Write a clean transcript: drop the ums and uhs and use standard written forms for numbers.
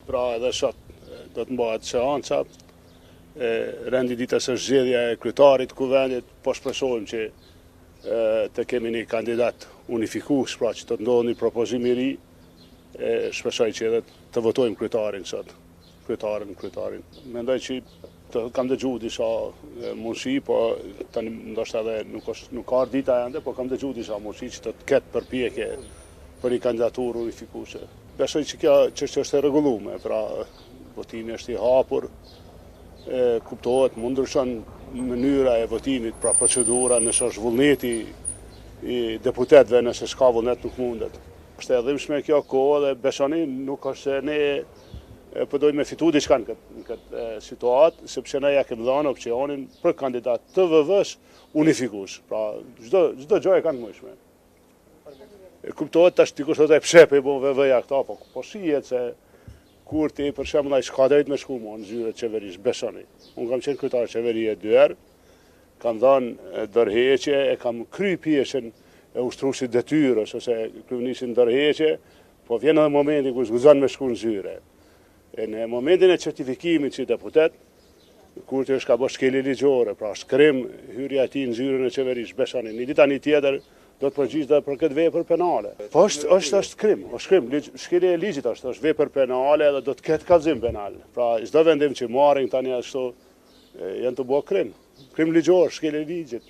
pra edhe sot do të mbahet seanca. Rendi ditës është zgjedhja e kryetarit të kuvendit, po shpresojmë që të kemi një kandidat unifikues, pra që të ndodhë një propozim i ri, shpresoj që edhe të votojmë kryetarin sot. Kryetarin. Mendoj që kam dëgjuar disa mundësi, po tani ndoshta edhe nuk ka dita ende, po kam dëgjuar disa mundësi që të ketë përpjekje për një kandidaturë unifikuese. Besoj që kjo çështje është e rregulluar, pra votimi është i hapur, kuptohet, mund ndryshon mënyra e votimit, pra procedura, nëse është vullneti i deputetëve, nëse s'ka vullnet nuk mundet. Është e dhimbshme kjo kohë dhe besoni nuk është se ne po dojmë me fitu diçka në këtë situatë, sepse ne ja kemi dhënë opsionin për kandidat të VV-s unifikues. Pra çdo gjë e kanë mundshme. Kuptohet tash dikush thotë pse po VV-ja këta, po shihet se kur ti për shembull ai s'ka drejt me shku në zyrë qeverisë, besoni. Unë kam qenë kryetar qeverie 2 herë, kam dhënë dorëheqje, e kam kry pjesën e ushtruesit detyrës ose kryeministit dorëheqje, po vjen edhe momenti kur zguzon me shku në zyre. Në momentin e certifikimit si deputet, kur ti është ka bërë shkelje ligjore, pra shkrim hyrja e tij në zyrën e qeverisë, besoni, një ditë tani tjetër do të përgjigjet për këtë vepër penale. Po është krim, shkelje e ligjit është vepër penale dhe do të ketë kallëzim penal. Pra çdo vendim që marrin tani ashtu janë të bërë krim ligjor, shkelje e ligjit.